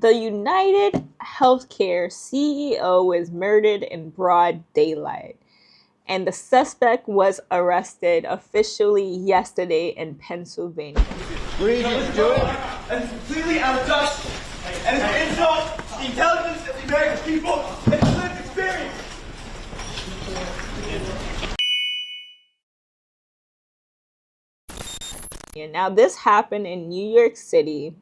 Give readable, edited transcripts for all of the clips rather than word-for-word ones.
The United Healthcare CEO was murdered in broad daylight, and the suspect was arrested officially yesterday in Pennsylvania. Luigi, do it. And it's completely out of touch. And it's an insult to the intelligence of the American people and the lived experience. Now, this happened in New York City,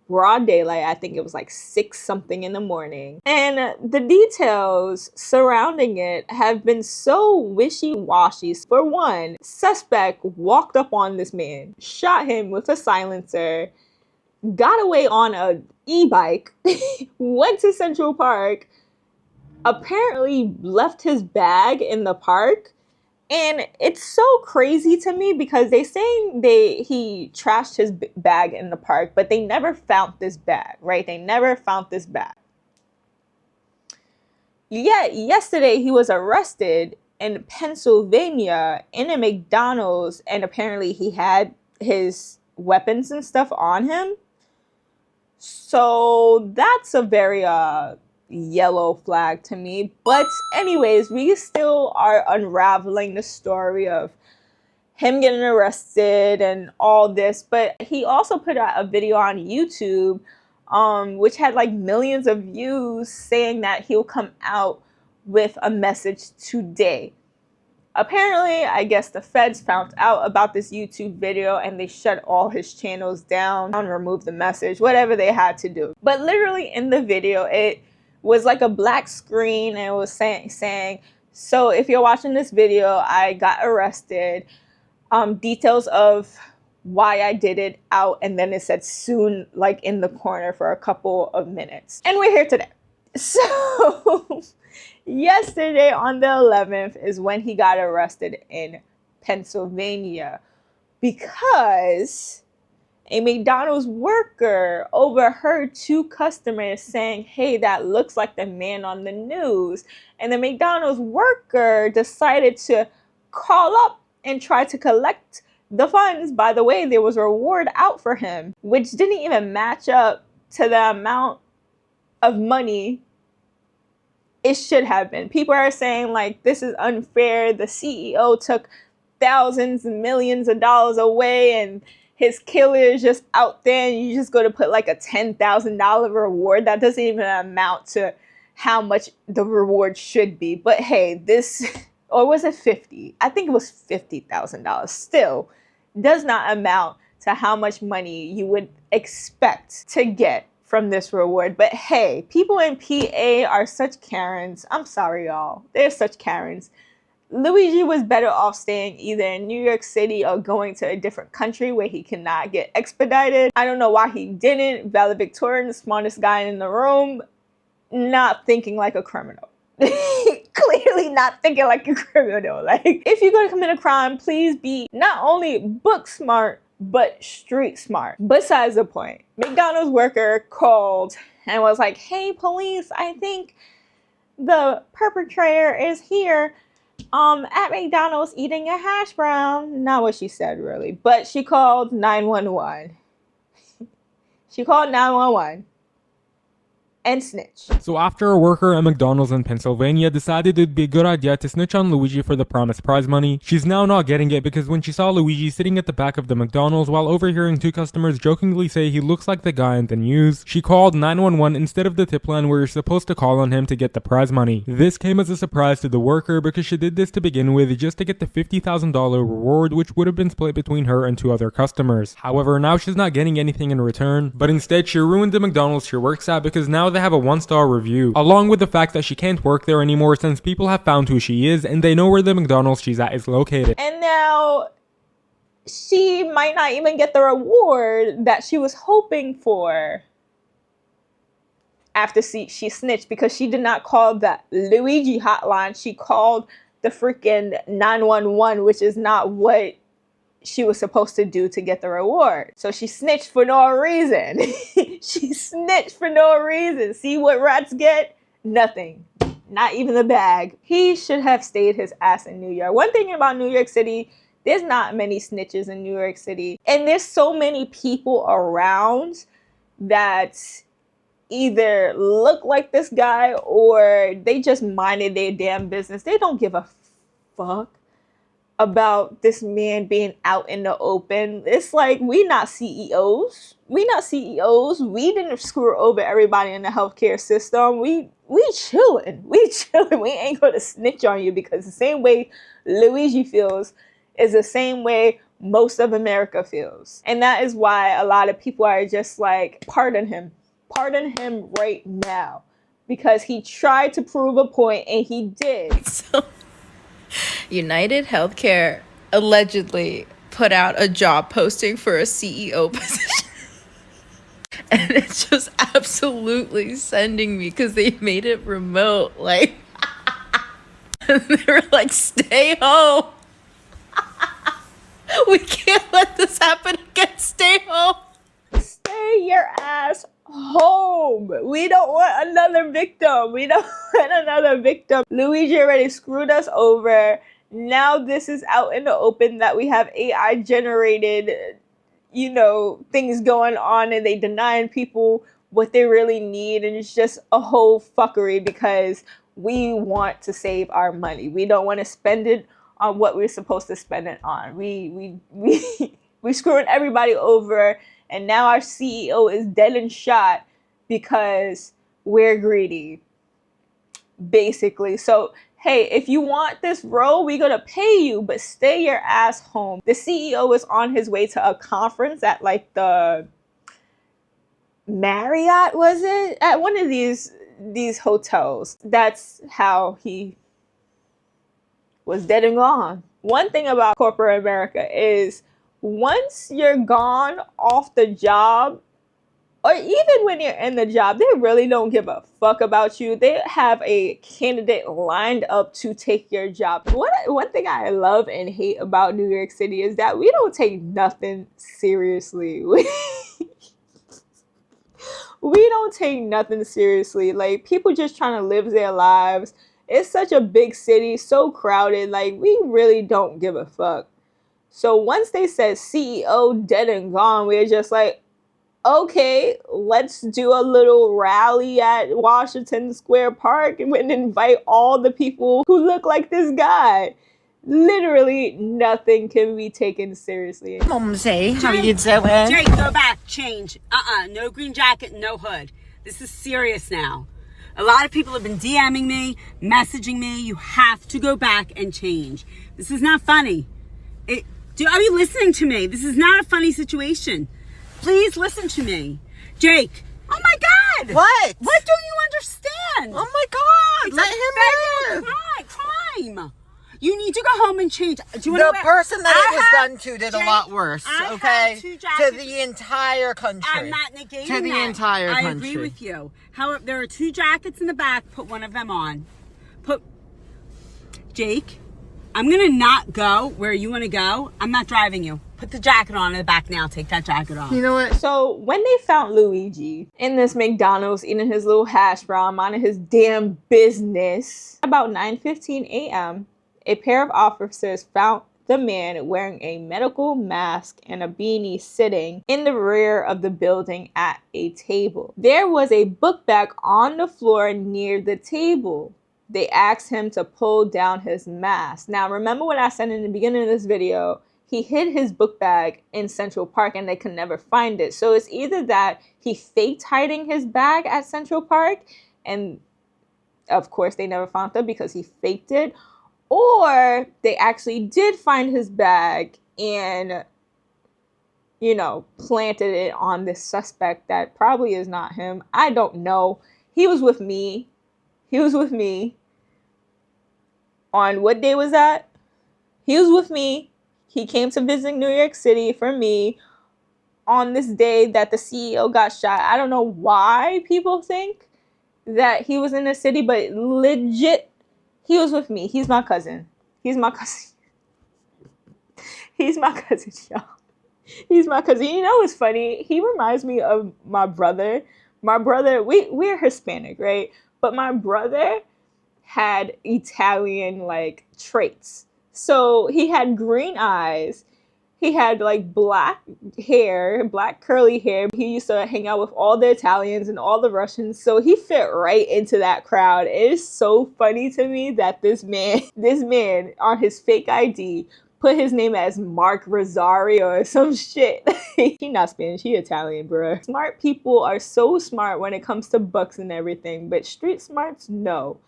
broad daylight. I think it was like 6 something in the morning. And the details surrounding it have been so wishy-washy. For one, suspect walked up on this man, shot him with a silencer, got away on an e-bike, went to Central Park, apparently left his bag in the park. And it's so crazy to me because they saying he trashed his bag in the park, but they never found this bag, right? They never found this bag. Yet yesterday he was arrested in Pennsylvania in a McDonald's, and apparently he had his weapons and stuff on him. So that's a very yellow flag to me. But anyways, we still are unraveling the story of him getting arrested and all this. But he also put out a video on YouTube which had like millions of views, saying that he'll come out with a message today. Apparently, I guess the feds found out about this YouTube video and they shut all his channels down and removed the message, whatever they had to do. But literally in the video, it was like a black screen and it was saying, so if you're watching this video, I got arrested, details of why I did it out, and then it said soon, like in the corner for a couple of minutes. And we're here today. So yesterday on the 11th is when he got arrested in Pennsylvania because a McDonald's worker overheard 2 customers saying, hey, that looks like the man on the news. And the McDonald's worker decided to call up and try to collect the funds. By the way, there was a reward out for him, which didn't even match up to the amount of money it should have been. People are saying like, this is unfair. The CEO took thousands and millions of dollars away and his killer is just out there and you just go to put like a $10,000 reward. That doesn't even amount to how much the reward should be. But hey, this, or was it 50? I think it was $50,000. Still does not amount to how much money you would expect to get from this reward. But hey, people in PA are such Karens. I'm sorry, y'all. They're such Karens. Luigi was better off staying either in New York City or going to a different country where he cannot get expedited. I don't know why he didn't. Valedictorian, the smartest guy in the room, not thinking like a criminal. Clearly not thinking like a criminal. Like, if you're going to commit a crime, please be not only book smart, but street smart. Besides the point, McDonald's worker called and was like, hey, police, I think the perpetrator is here at McDonald's eating a hash brown. Not what she said, really, but she called 911. She called 911 and snitch. So after a worker at McDonald's in Pennsylvania decided it'd be a good idea to snitch on Luigi for the promised prize money, she's now not getting it because when she saw Luigi sitting at the back of the McDonald's while overhearing 2 customers jokingly say he looks like the guy in the news, she called 911 instead of the tip line where you're supposed to call on him to get the prize money. This came as a surprise to the worker because she did this to begin with just to get the $50,000 reward, which would have been split between her and 2 other customers. However, now she's not getting anything in return, but instead she ruined the McDonald's she works at because now they have a 1-star review, along with the fact that she can't work there anymore since people have found who she is and they know where the McDonald's she's at is located. And now she might not even get the reward that she was hoping for after she snitched, because she did not call the Luigi hotline. She called the freaking 911, which is not what she was supposed to do to get the reward. So she snitched for no reason. She snitched for no reason. See what rats get? Nothing. Not even the bag. He should have stayed his ass in New York. One thing about New York City, there's not many snitches in New York City. And there's so many people around that either look like this guy or they just minded their damn business. They don't give a fuck about this man being out in the open. It's like, we not CEOs. We not CEOs. We didn't screw over everybody in the healthcare system. We chilling. We chilling. We ain't gonna snitch on you, because the same way Luigi feels is the same way most of America feels. And that is why a lot of people are just like, pardon him. Pardon him right now. Because he tried to prove a point, and he did. So, United Healthcare allegedly put out a job posting for a CEO position. And it's just absolutely sending me, because they made it remote. Like, and they were like, stay home. We can't let this happen again. Stay home. Stay your ass home. We don't want another victim. We don't want another victim. Luigi already screwed us over. Now this is out in the open that we have AI generated, you know, things going on, and they denying people what they really need. And it's just a whole fuckery, because we want to save our money. We don't want to spend it on what we're supposed to spend it on. We screwing everybody over, and now our CEO is dead and shot because we're greedy, basically. So, hey, if you want this role, we're gonna pay you, but stay your ass home. The CEO is on his way to a conference at like the Marriott, was it? At one of these hotels. That's how he was dead and gone. One thing about corporate America is, once you're gone off the job, or even when you're in the job, they really don't give a fuck about you. They have a candidate lined up to take your job. One thing I love and hate about New York City is that we don't take nothing seriously. We don't take nothing seriously. Like, people just trying to live their lives. It's such a big city, so crowded. Like, we really don't give a fuck. So once they said CEO dead and gone, we're just like, okay, let's do a little rally at Washington Square Park and invite all the people who look like this guy. Literally nothing can be taken seriously. Mumsy, how you doing? Jake, go back, change. No green jacket, no hood. This is serious now. A lot of people have been DMing me, messaging me. You have to go back and change. This is not funny. Are you listening to me? This is not a funny situation. Please listen to me. Jake. Oh my God. What? What don't you understand? Oh my God. It's Let him live. Crime. You need to go home and change. Do you The want to person that it was done to did Jake, a lot worse, I okay? have 2 To jackets. the entire country. I'm not negating To the that. entire I country. agree with you. However, there are 2 jackets in the back. Put one of them on. Jake, I'm going to not go where you want to go. I'm not driving you. Put the jacket on in the back now. Take that jacket off. You know what? So when they found Luigi in this McDonald's eating his little hash brown, minding his damn business, about 9:15 a.m., a pair of officers found the man wearing a medical mask and a beanie sitting in the rear of the building at a table. There was a book bag on the floor near the table. They asked him to pull down his mask. Now, remember what I said in the beginning of this video? He hid his book bag in Central Park and they could never find it. So it's either that he faked hiding his bag at Central Park, and of course they never found it because he faked it, or they actually did find his bag and, you know, planted it on this suspect that probably is not him. I don't know. He was with me. On what day was that? He was with me. He came to visit New York City for me on this day that the CEO got shot. I don't know why people think that he was in the city, but legit, he was with me. He's my cousin. He's my cousin, y'all. He's my cousin. You know what's funny? He reminds me of my brother. My brother, we're Hispanic, right? But my brother had Italian, like, traits. So he had green eyes. He had like black hair, black curly hair. He used to hang out with all the Italians and all the Russians. So he fit right into that crowd. It is so funny to me that this man on his fake ID put his name as Mark Rosario or some shit. He not Spanish, he Italian, bruh. Smart people are so smart when it comes to books and everything, but street smarts, no.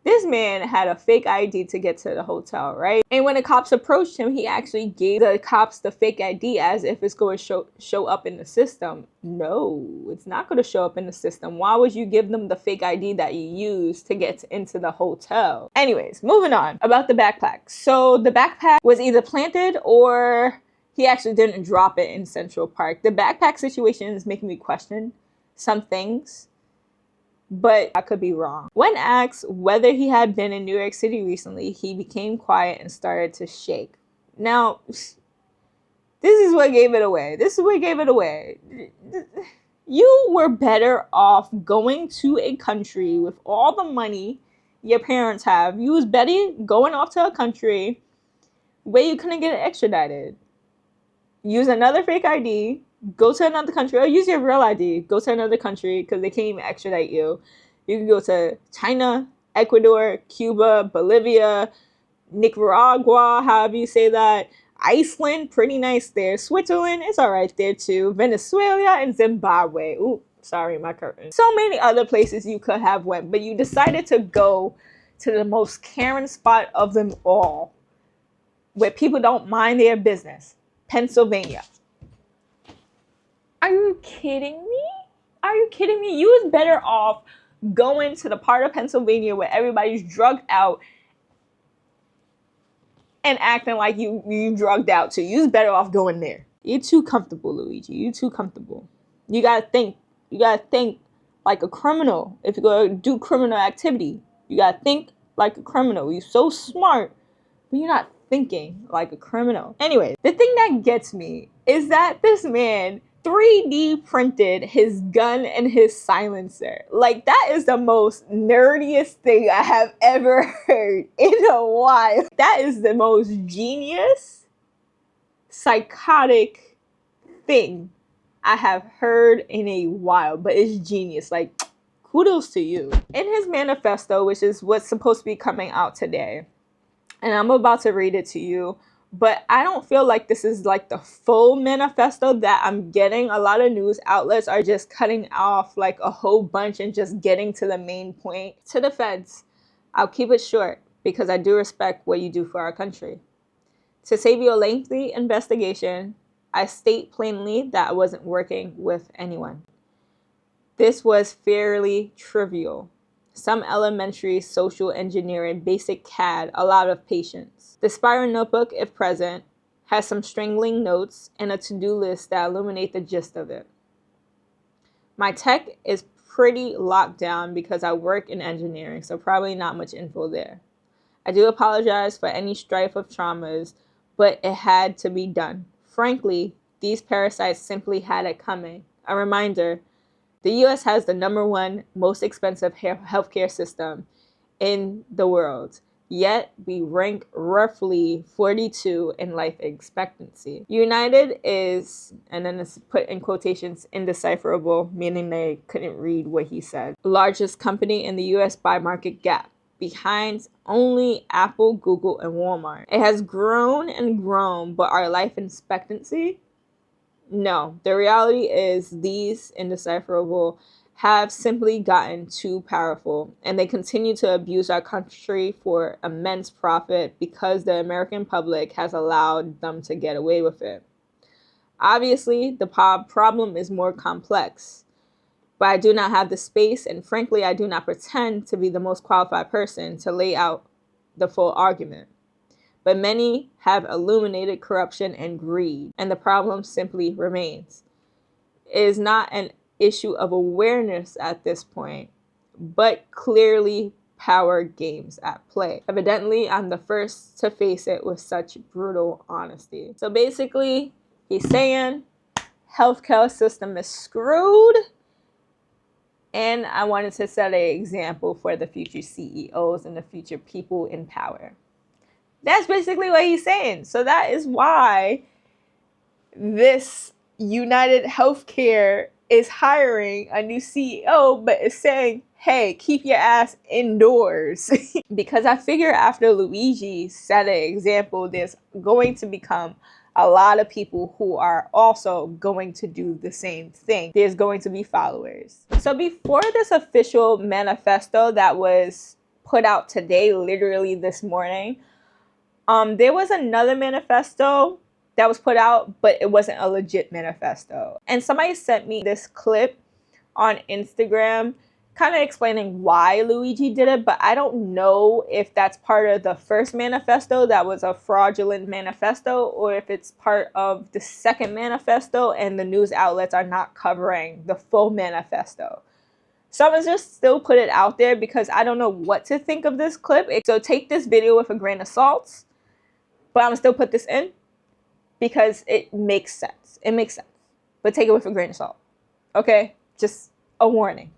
This man had a fake ID to get to the hotel, right? And when the cops approached him, he actually gave the cops the fake ID as if it's going to show up in the system. No, it's not going to show up in the system. Why would you give them the fake ID that you used to get into the hotel? Anyways, moving on about the backpack. So the backpack was either planted or he actually didn't drop it in Central Park. The backpack situation is making me question some things, but I could be wrong. When asked whether he had been in New York City recently, he became quiet and started to shake. Now, this is what gave it away. This is what gave it away. You were better off going to a country with all the money your parents have. You was better going off to a country where you couldn't get extradited. Use another fake ID, go to another country, or use your real ID. Go to another country because they can't even extradite you. You can go to China, Ecuador, Cuba, Bolivia, Nicaragua, however you say that. Iceland, pretty nice there. Switzerland, it's all right there too. Venezuela and Zimbabwe. Ooh, sorry, my curtain. So many other places you could have went, but you decided to go to the most Karen spot of them all, where people don't mind their business. Pennsylvania. Are you kidding me? Are you kidding me? You was better off going to the part of Pennsylvania where everybody's drugged out and acting like you drugged out too. You was better off going there. You're too comfortable, Luigi. You're too comfortable. You gotta think. You gotta think like a criminal. If you're gonna do criminal activity, you gotta think like a criminal. You're so smart, but you're not thinking like a criminal. Anyway, the thing that gets me is that this man 3D printed his gun and his silencer. Like, that is the most nerdiest thing I have ever heard in a while. That is the most genius, psychotic thing I have heard in a while, but it's genius. Like, kudos to you. In his manifesto, which is what's supposed to be coming out today, and I'm about to read it to you, but I don't feel like this is like the full manifesto that I'm getting. A lot of news outlets are just cutting off like a whole bunch and just getting to the main point. To the feds, I'll keep it short because I do respect what you do for our country. To save you a lengthy investigation, I state plainly that I wasn't working with anyone. This was fairly trivial. Some elementary social engineering, basic CAD, a lot of patience. The spiral notebook, if present, has some strangling notes and a to-do list that illuminate the gist of it. My tech is pretty locked down because I work in engineering, so probably not much info there. I do apologize for any strife of traumas, but it had to be done. Frankly, these parasites simply had it coming. A reminder, the US has the #1 most expensive healthcare system in the world, yet we rank roughly 42 in life expectancy. United is, and then it's put in quotations, indecipherable, meaning they couldn't read what he said. Largest company in the US by market cap, behind only Apple, Google, and Walmart. It has grown and grown, but our life expectancy? No, the reality is these indecipherable have simply gotten too powerful, and they continue to abuse our country for immense profit because the American public has allowed them to get away with it. Obviously, the problem is more complex, but I do not have the space, and frankly, I do not pretend to be the most qualified person to lay out the full argument. But many have illuminated corruption and greed, and the problem simply remains. It is not an issue of awareness at this point, but clearly power games at play. Evidently, I'm the first to face it with such brutal honesty. So basically, he's saying healthcare system is screwed, and I wanted to set an example for the future CEOs and the future people in power. That's basically what he's saying. So that is why this United Healthcare is hiring a new CEO, but is saying, hey, keep your ass indoors. Because I figure after Luigi set an example, there's going to become a lot of people who are also going to do the same thing. There's going to be followers. So before this official manifesto that was put out today, literally this morning, there was another manifesto that was put out, but it wasn't a legit manifesto. And somebody sent me this clip on Instagram kind of explaining why Luigi did it, but I don't know if that's part of the first manifesto that was a fraudulent manifesto, or if it's part of the second manifesto and the news outlets are not covering the full manifesto. So I'm gonna just still put it out there because I don't know what to think of this clip. So take this video with a grain of salt, but I'm gonna still put this in because it makes sense. It makes sense, but take it with a grain of salt, okay? Just a warning,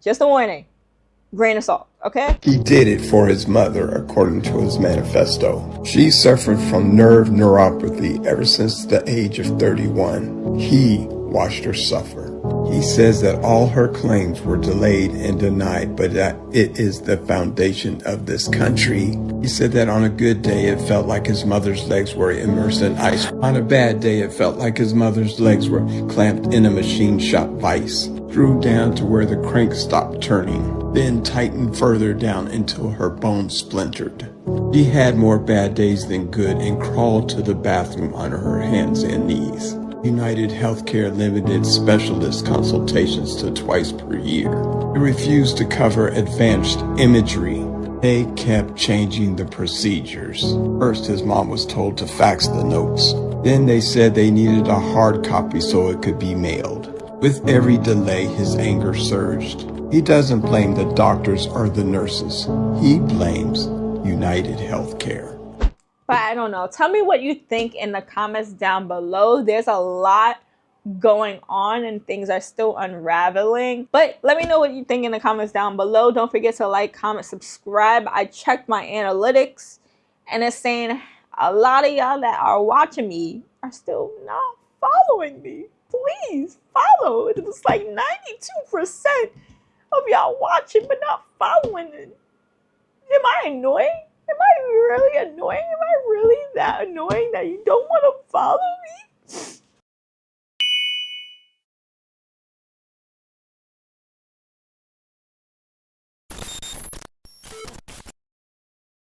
grain of salt, okay? He did it for his mother, according to his manifesto. She suffered from nerve neuropathy ever since the age of 31. He watched her suffer. He says that all her claims were delayed and denied, but that it is the foundation of this country. He said that on a good day, it felt like his mother's legs were immersed in ice. On a bad day, it felt like his mother's legs were clamped in a machine shop vise, screwed down to where the crank stopped turning, then tightened further down until her bones splintered. She had more bad days than good and crawled to the bathroom on her hands and knees. United Healthcare limited specialist consultations to twice per year. They refused to cover advanced imagery. They kept changing the procedures. First, his mom was told to fax the notes. Then they said they needed a hard copy so it could be mailed. With every delay, his anger surged. He doesn't blame the doctors or the nurses. He blames United Healthcare. But I don't know. Tell me what you think in the comments down below. There's a lot going on and things are still unraveling. But let me know what you think in the comments down below. Don't forget to like, comment, subscribe. I checked my analytics and it's saying a lot of y'all that are watching me are still not following me. Please follow. It was like 92% of y'all watching but not following it. Am I annoying? Am I really annoying? Am I really that annoying that you don't want to follow me?